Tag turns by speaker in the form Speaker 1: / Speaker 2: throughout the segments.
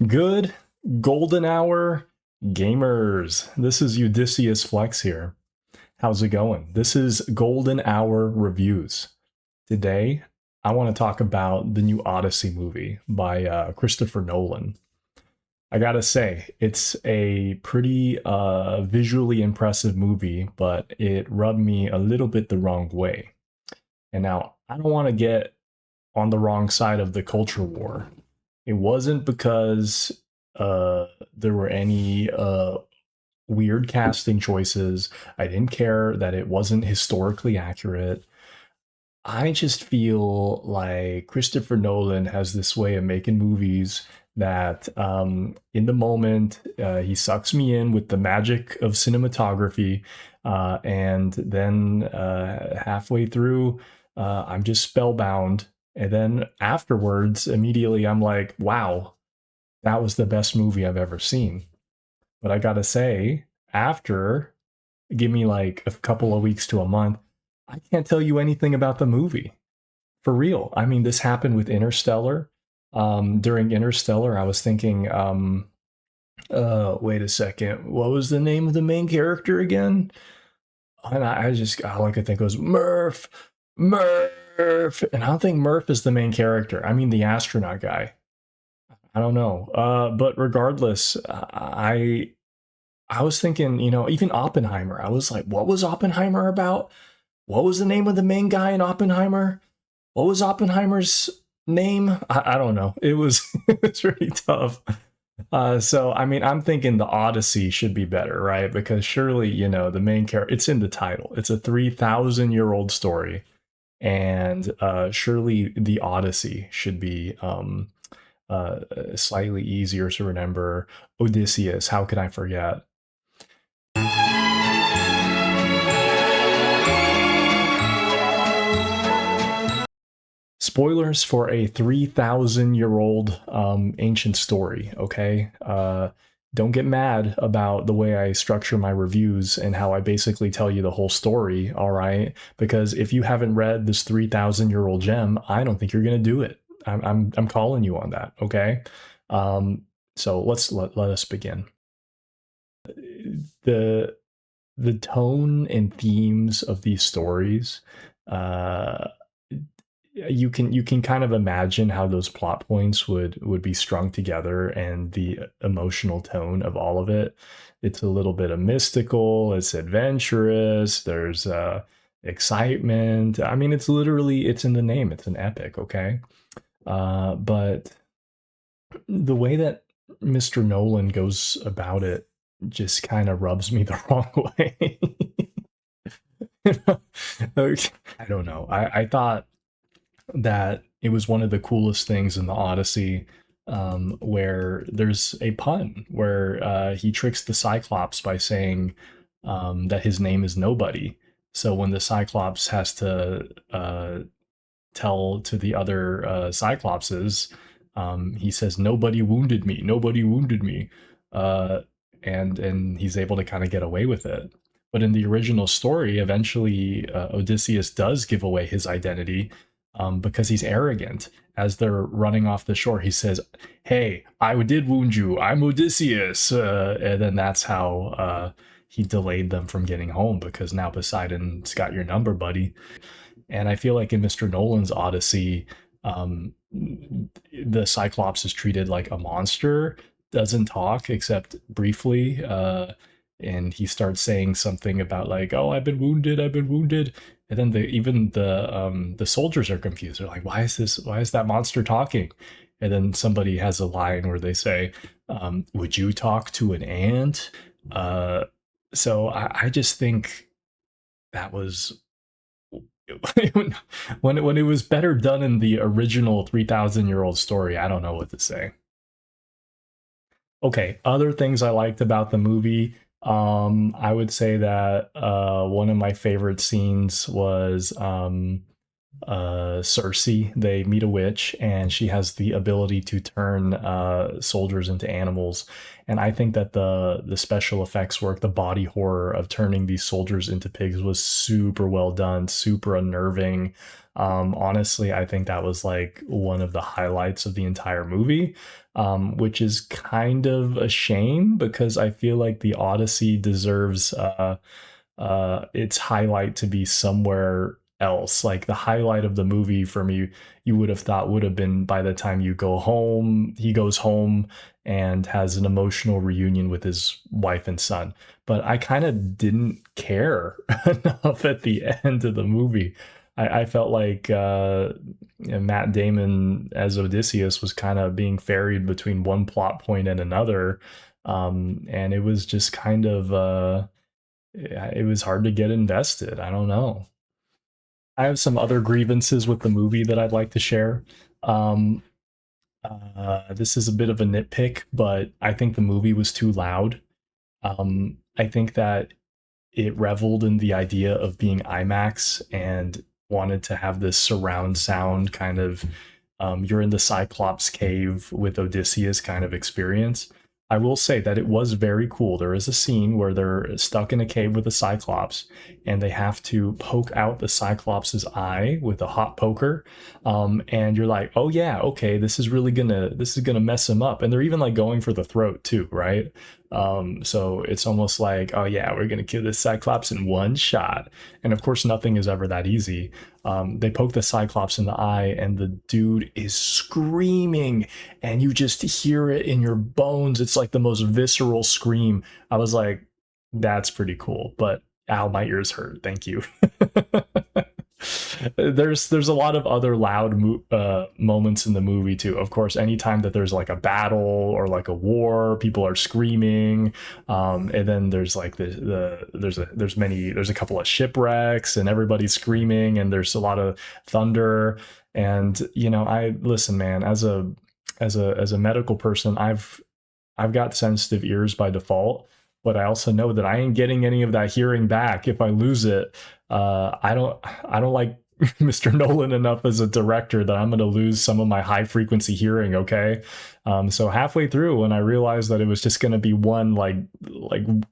Speaker 1: Good golden hour gamers. This is Eudyssey Flex here. How's it going? This is Golden Hour Reviews. Today, I want to talk about the new Odyssey movie by Christopher Nolan. I gotta say, it's a pretty visually impressive movie, but it rubbed me a little bit the wrong way. And now, I don't want to get on the wrong side of the culture war. It wasn't because there were any weird casting choices. I didn't care that it wasn't historically accurate. I just feel like Christopher Nolan has this way of making movies that in the moment he sucks me in with the magic of cinematography, and then halfway through I'm just spellbound, and then afterwards immediately I'm like, wow, that was the best movie I've ever seen. But I gotta say, after, give me like a couple of weeks to a month, I can't tell you anything about the movie. For real. I mean, this happened with Interstellar. During Interstellar, I was thinking, wait a second, what was the name of the main character again? And I just, all I could think was Murph, Murph. And I don't think Murph is the main character. I mean, the astronaut guy. I don't know. But regardless, I was thinking, even Oppenheimer. I was like, what was Oppenheimer about? What was the name of the main guy in Oppenheimer? What was Oppenheimer's name? I don't know. It was it was really tough. So I mean, I'm thinking the Odyssey should be better, right? Because surely, the main character, it's in the title. It's a 3,000-year-old story, and surely the Odyssey should be slightly easier to remember. Odysseus, how can I forget? Spoilers for a 3,000-year-old ancient story, okay? Don't get mad about the way I structure my reviews and how I basically tell you the whole story, all right? Because if you haven't read this 3,000-year-old gem, I don't think you're gonna do it. I'm calling you on that, okay? So let us begin. The tone and themes of these stories, uh, you can kind of imagine how those plot points would be strung together, and the emotional tone of all of it. It's a little bit of mystical, it's adventurous, there's excitement. I mean, it's in the name, it's an epic, okay? But the way that Mr. Nolan goes about it just kind of rubs me the wrong way. I don't know. I thought that it was one of the coolest things in the Odyssey, where there's a pun where he tricks the Cyclops by saying that his name is Nobody. So when the Cyclops has to tell to the other Cyclopses, he says, "Nobody wounded me. Nobody wounded me," uh, and he's able to kind of get away with it. But in the original story, eventually Odysseus does give away his identity, because he's arrogant. As they're running off the shore, he says, "Hey, I did wound you. I'm Odysseus," and then that's how he delayed them from getting home, because now Poseidon's got your number, buddy. And I feel like in Mr. Nolan's Odyssey, the Cyclops is treated like a monster, doesn't talk except briefly, and he starts saying something about like, "Oh, I've been wounded," and then even the soldiers are confused. They're like, "Why is this? Why is that monster talking?" And then somebody has a line where they say, "Would you talk to an ant?" So I just think that was when it was better done in the original 3,000-year-old story. I don't know what to say. Okay, other things I liked about the movie. I would say that one of my favorite scenes was Cersei. They meet a witch, and she has the ability to turn soldiers into animals. And I think that the special effects work, the body horror of turning these soldiers into pigs, was super well done, super unnerving. Honestly, I think that was like one of the highlights of the entire movie. which is kind of a shame because I feel like the Odyssey deserves its highlight to be somewhere else. Like the highlight of the movie for me, you would have thought would have been by the time you go home, he goes home and has an emotional reunion with his wife and son. But I kind of didn't care enough at the end of the movie. I felt like Matt Damon as Odysseus was kind of being ferried between one plot point and another. And it was just kind of it was hard to get invested. I don't know. I have some other grievances with the movie that I'd like to share. Um, this is a bit of a nitpick, but I think the movie was too loud. I think that it reveled in the idea of being IMAX and wanted to have this surround sound kind of you're in the Cyclops cave with Odysseus kind of experience. I will say that it was very cool. There is a scene where they're stuck in a cave with a Cyclops and they have to poke out the Cyclops's eye with a hot poker. And you're like, oh yeah, okay, this is gonna mess him up. And they're even like going for the throat too, right? So it's almost like, oh yeah, we're gonna kill this Cyclops in one shot. And of course, nothing is ever that easy. They poke the Cyclops in the eye, and the dude is screaming, and you just hear it in your bones. It's like the most visceral scream. I was like, that's pretty cool. But ow, my ears hurt. Thank you. There's a lot of other loud moments in the movie too. Of course, anytime that there's like a battle or like a war, people are screaming. And then there's like there's a couple of shipwrecks and everybody's screaming and there's a lot of thunder. And I listen, man, as a medical person, I've got sensitive ears by default, but I also know that I ain't getting any of that hearing back if I lose it. I don't like Mr. Nolan enough as a director that I'm going to lose some of my high frequency hearing. Okay, so halfway through, when I realized that it was just going to be one like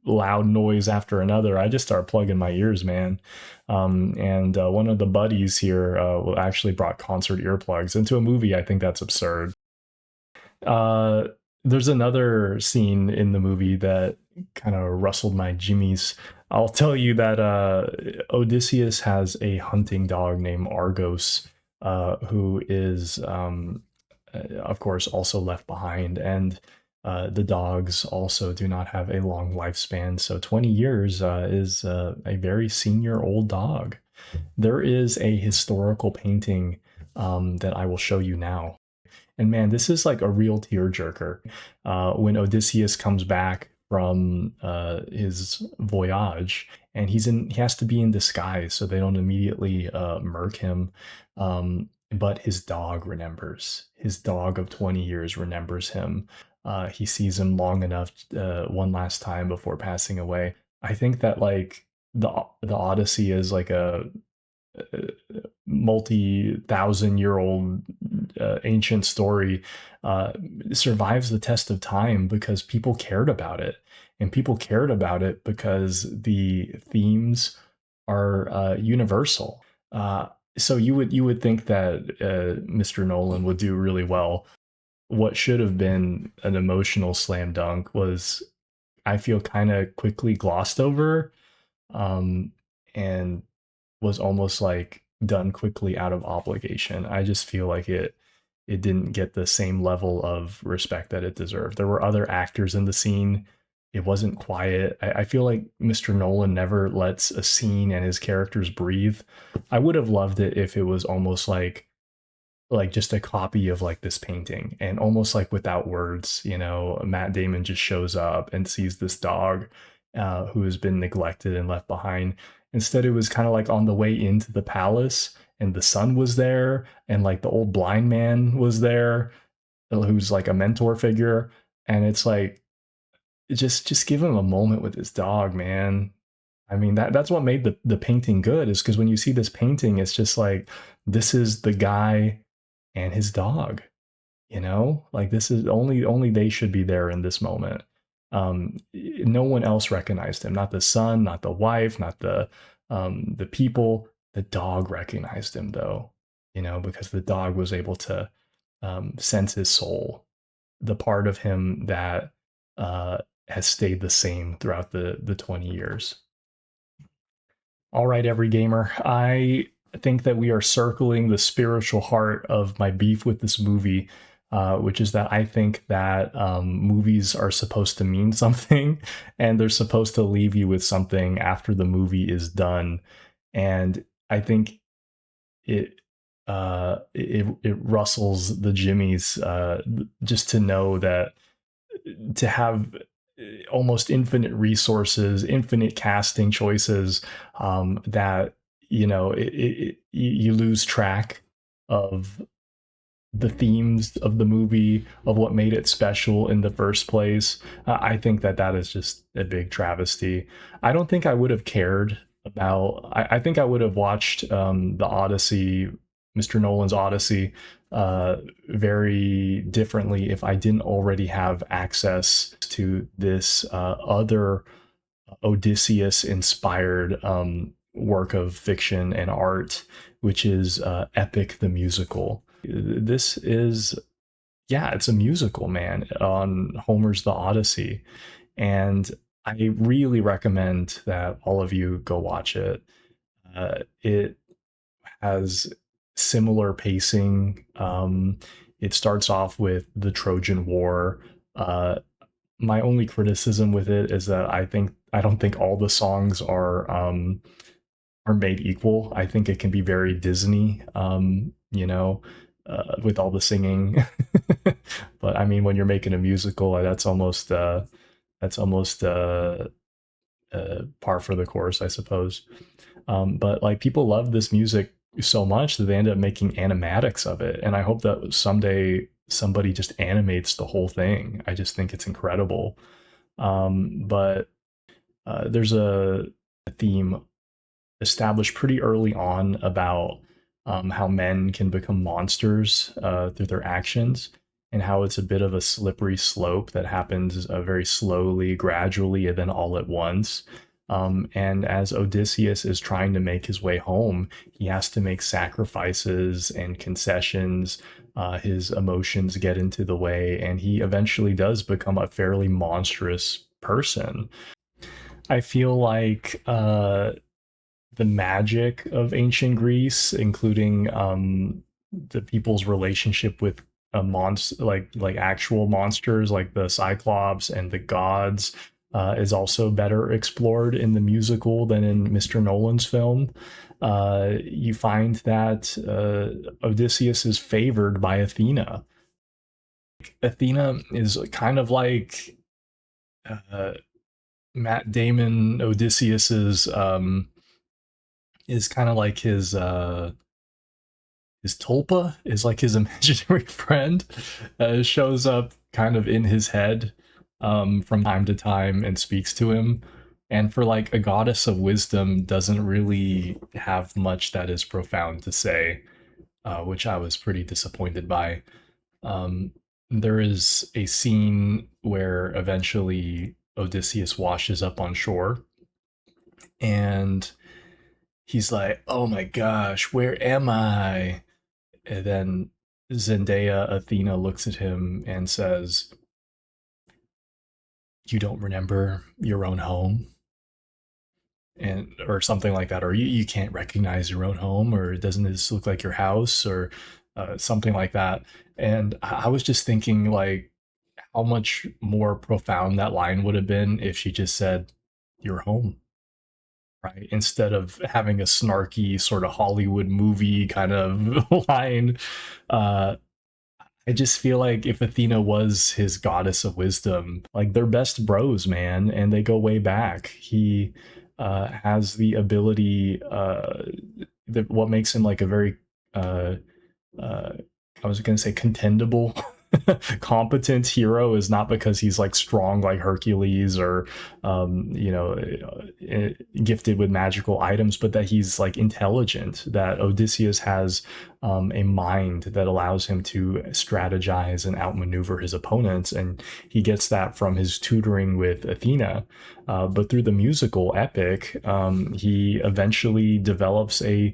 Speaker 1: loud noise after another, I just started plugging my ears, man. And one of the buddies here actually brought concert earplugs into a movie. I think that's absurd. Uh, there's another scene in the movie that kind of rustled my jimmies. I'll tell you that Odysseus has a hunting dog named Argos, who is, of course, also left behind. And the dogs also do not have a long lifespan. So 20 years is a very senior old dog. There is a historical painting that I will show you now. And man, this is like a real tearjerker. When Odysseus comes back from his voyage, and he has to be in disguise so they don't immediately murk him. But his dog remembers. His dog of 20 years remembers him. He sees him long enough one last time before passing away. I think that like the Odyssey is like a multi-thousand-year-old ancient story survives the test of time because people cared about it, and people cared about it because the themes are universal. So you would think that Mr. Nolan would do really well. What should have been an emotional slam dunk was, I feel, kind of quickly glossed over, um, and was almost like done quickly out of obligation. I just feel like it didn't get the same level of respect that it deserved. There were other actors in the scene. It wasn't quiet. I feel like Mr. Nolan never lets a scene and his characters breathe. I would have loved it if it was almost like just a copy of like this painting and almost like without words. Matt Damon just shows up and sees this dog who has been neglected and left behind. Instead, it was kind of like on the way into the palace and the son was there and like the old blind man was there who's like a mentor figure. And it's like, just give him a moment with his dog, man. I mean, that's what made the painting good, is because when you see this painting, it's just like, this is the guy and his dog. Like, this is only they should be there in this moment. No one else recognized him, not the son, not the wife, not the people. The dog recognized him, though, because the dog was able to sense his soul. the part of him that uh, has stayed the same throughout the 20 years. All right, every gamer. I think that we are circling the spiritual heart of my beef with this movie, which is that I think that movies are supposed to mean something and they're supposed to leave you with something after the movie is done. And I think it it rustles the jimmies just to know that to have almost infinite resources, infinite casting choices, that you lose track of the themes of the movie, of what made it special in the first place. I think that that is just a big travesty. I don't think I would have cared about. I think I would have watched the Odyssey, Mr. Nolan's Odyssey, very differently if I didn't already have access to this other Odysseus inspired work of fiction and art, which is Epic the Musical. This is, yeah, it's a musical, man, on Homer's The Odyssey. And I really recommend that all of you go watch it. It has similar pacing. It starts off with the Trojan War. My only criticism with it is that I don't think all the songs are made equal. I think it can be very Disney, with all the singing. But I mean, when you're making a musical, that's almost par for the course, I suppose. But like people love this music so much that they end up making animatics of it, and I hope that someday somebody just animates the whole thing. I just think it's incredible. But there's a theme established pretty early on about how men can become monsters through their actions, and how it's a bit of a slippery slope that happens very slowly, gradually, and then all at once. And as Odysseus is trying to make his way home, he has to make sacrifices and concessions. His emotions get into the way, and he eventually does become a fairly monstrous person. I feel like the magic of ancient Greece, including the people's relationship with a monster, like actual monsters, like the Cyclops and the gods, is also better explored in the musical than in Mr. Nolan's film. You find that Odysseus is favored by Athena. Athena is kind of like uh, Matt Damon Odysseus's is kind of like his tulpa is like his imaginary friend. Shows up kind of in his head from time to time and speaks to him, and for like a goddess of wisdom doesn't really have much that is profound to say, which I was pretty disappointed by. um, there is a scene where eventually Odysseus washes up on shore, and he's like, "Oh my gosh, where am I?" And then Zendaya Athena looks at him and says, "You don't remember your own home?" And or something like that, or you can't recognize your own home, or doesn't this look like your house, or something like that. And I was just thinking, like, how much more profound that line would have been if she just said, "You're home," right? Instead of having a snarky sort of Hollywood movie kind of line. Uh, I just feel like if Athena was his goddess of wisdom, like they're best bros, man, and they go way back. He has the ability, that what makes him like a very, uh, uh, I was going to say contendable, competent hero is not because he's like strong like Hercules, or gifted with magical items, but that he's like intelligent. That Odysseus has a mind that allows him to strategize and outmaneuver his opponents, and he gets that from his tutoring with Athena. But through the musical Epic, he eventually develops a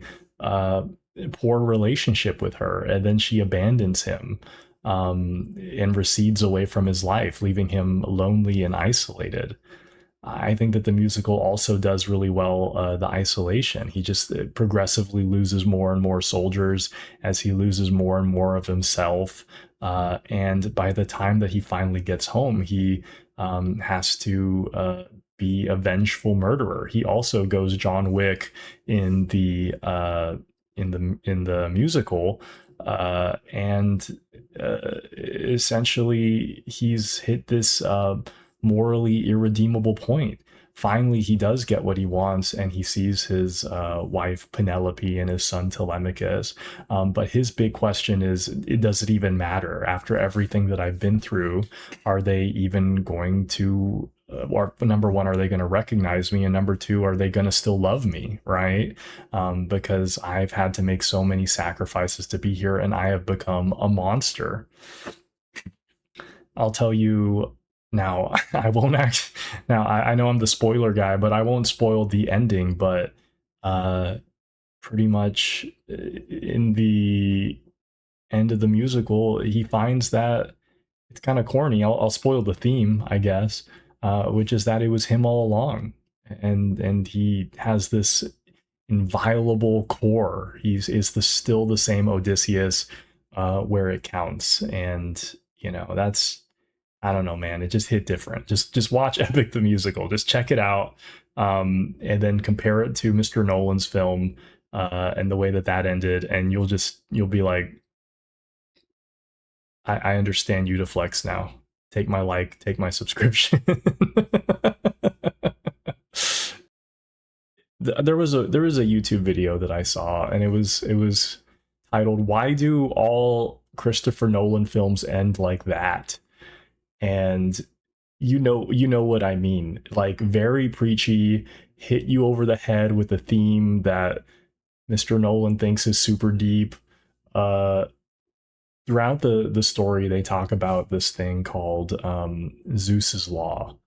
Speaker 1: poor relationship with her, and then she abandons him. and recedes away from his life, leaving him lonely and isolated. I think that the musical also does really well the isolation. He just progressively loses more and more soldiers as he loses more and more of himself. And by the time that he finally gets home, he has to be a vengeful murderer. He also goes John Wick in the musical, and essentially he's hit this morally irredeemable point. Finally, he does get what he wants, and he sees his wife Penelope and his son Telemachus. But his big question is, does it even matter after everything that I've been through? Are they even going to? Or number one, are they going to recognize me? And number two, are they going to still love me? Right? Because I've had to make so many sacrifices to be here, and I have become a monster. I'll tell you now. I won't act now. I know I'm the spoiler guy, but I won't spoil the ending. But uh, pretty much in the end of the musical, he finds that it's kind of corny. I'll spoil the theme, I guess, which is that it was him all along, and he has this inviolable core. He's is the still the same Odysseus, where it counts, and that's, I don't know, man. It just hit different. Just watch Epic the musical. Just check it out, and then compare it to Mr. Nolan's film, and the way that that ended, and you'll be like, I understand Udiflex now. Take my like, take my subscription. There was a YouTube video that I saw, and it was titled "Why Do All Christopher Nolan Films End Like That?" And you know what I mean. Like, very preachy, hit you over the head with a theme that Mr. Nolan thinks is super deep. Uh, Throughout the story, they talk about this thing called Zeus's law,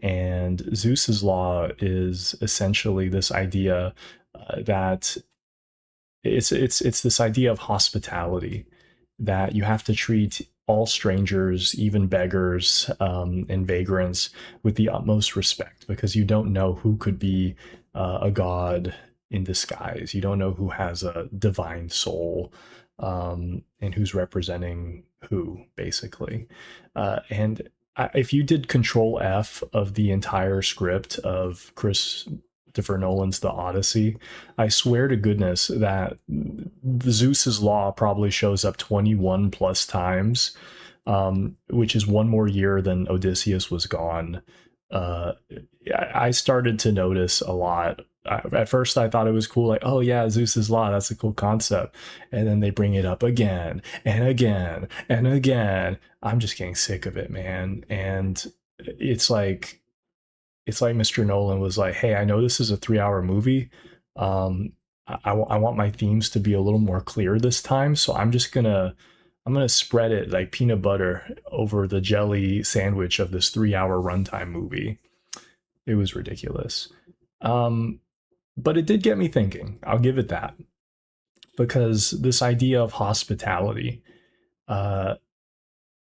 Speaker 1: and Zeus's law is essentially this idea that it's this idea of hospitality, that you have to treat all strangers, even beggars, and vagrants, with the utmost respect, because you don't know who could be a god in disguise. You don't know who has a divine soul, and who's representing who, basically. And if you did Control F of the entire script of Christopher Nolan's The Odyssey, I swear to goodness that Zeus's law probably shows up 21 plus times, which is one more year than Odysseus was gone. Uh, I started to notice a lot. At first, I thought it was cool, like, oh yeah, Zeus's law, that's a cool concept. And then they bring it up again and again and again. I'm just getting sick of it, man. And it's like it's like Mr. Nolan was like, "Hey, I know this is a 3 hour movie. I want my themes to be a little more clear this time, so I'm gonna spread it like peanut butter over the jelly sandwich of this 3 hour runtime movie." It was ridiculous, um, but it did get me thinking. I'll give it that, because this idea of hospitality, uh,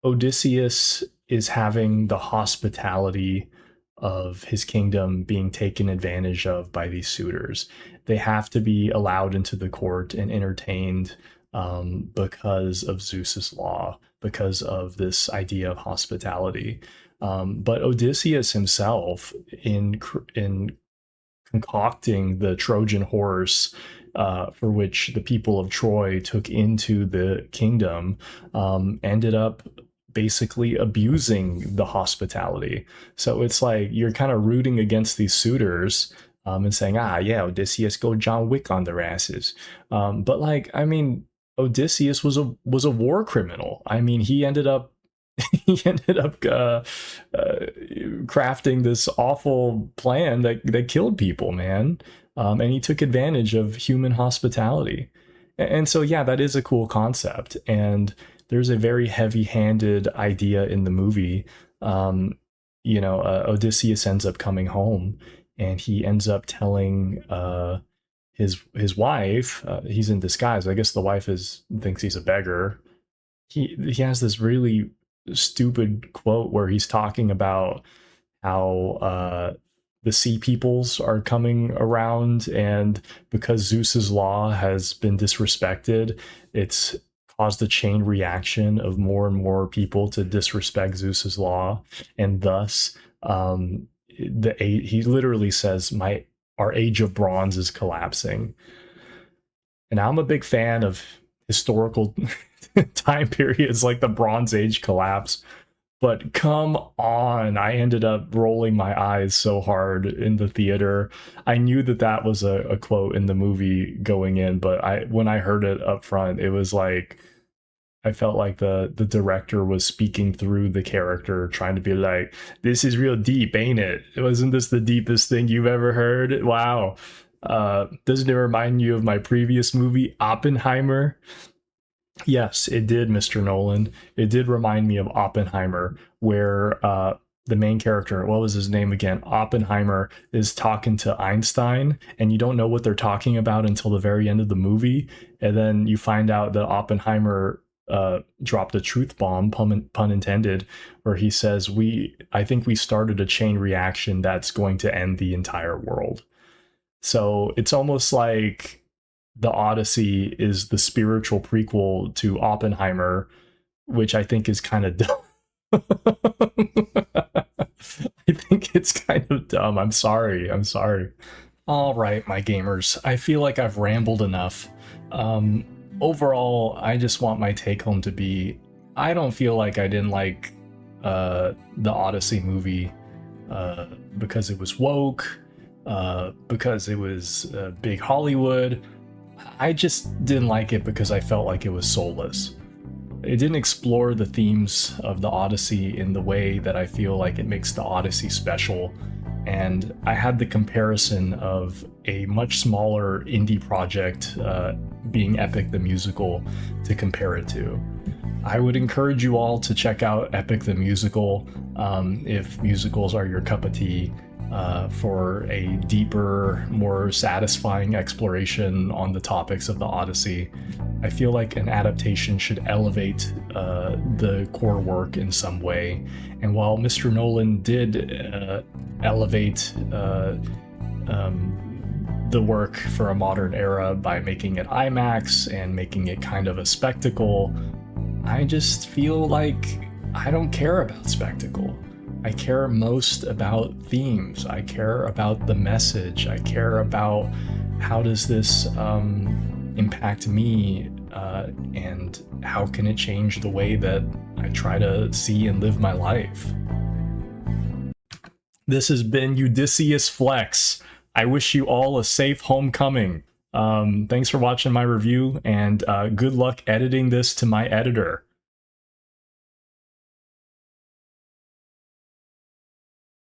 Speaker 1: Odysseus is having the hospitality of his kingdom being taken advantage of by these suitors. They have to be allowed into the court and entertained, because of Zeus's law, because of this idea of hospitality. But Odysseus himself, in concocting the Trojan horse, for which the people of Troy took into the kingdom, ended up basically abusing the hospitality. So it's like you're kind of rooting against these suitors, and saying, ah, yeah, Odysseus, go John Wick on their asses. But like, I mean, Odysseus was a war criminal. I mean, he ended up he ended up crafting this awful plan that killed people, man. And he took advantage of human hospitality. And so, yeah, that is a cool concept. And there's a very heavy-handed idea in the movie. Odysseus ends up coming home, and he ends up telling his wife, he's in disguise. I guess the wife thinks he's a beggar, he has this really stupid quote where he's talking about how the sea peoples are coming around, and because Zeus's law has been disrespected, it's caused a chain reaction of more and more people to disrespect Zeus's law, and thus he literally says our age of bronze is collapsing. And I'm a big fan of historical time periods like the Bronze Age collapse. But come on, I ended up rolling my eyes so hard in the theater. I knew that that was a quote in the movie going in, but when I heard it up front, it was like I felt like the director was speaking through the character, trying to be like, "This is real deep, ain't it? Wasn't this the deepest thing you've ever heard? Wow." Doesn't it remind you of my previous movie, Oppenheimer? Yes, it did, Mr. Nolan. It did remind me of Oppenheimer, where the main character, what was his name again? Oppenheimer is talking to Einstein, and you don't know what they're talking about until the very end of the movie. And then you find out that Oppenheimer dropped a truth bomb, pun intended, where he says, I think we started a chain reaction that's going to end the entire world. So it's almost like the Odyssey is the spiritual prequel to Oppenheimer, which I think is kind of dumb. I think it's kind of dumb. I'm sorry. All right, my gamers. I feel like I've rambled enough. Overall, I just want my take home to be, I don't feel like I didn't like the Odyssey movie because it was woke, because it was big Hollywood. I just didn't like it because I felt like it was soulless. It didn't explore the themes of the Odyssey in the way that I feel like it makes the Odyssey special. And I had the comparison of a much smaller indie project being Epic the Musical to compare it to. I would encourage you all to check out Epic the Musical if musicals are your cup of tea. For a deeper, more satisfying exploration on the topics of the Odyssey. I feel like an adaptation should elevate the core work in some way. And while Mr. Nolan did elevate the work for a modern era by making it IMAX and making it kind of a spectacle, I just feel like I don't care about spectacle. I care most about themes. I care about the message. I care about how does this impact me, and how can it change the way that I try to see and live my life. This has been Eudyssey Flex. I wish you all a safe homecoming. Thanks for watching my review, and good luck editing this to my editor.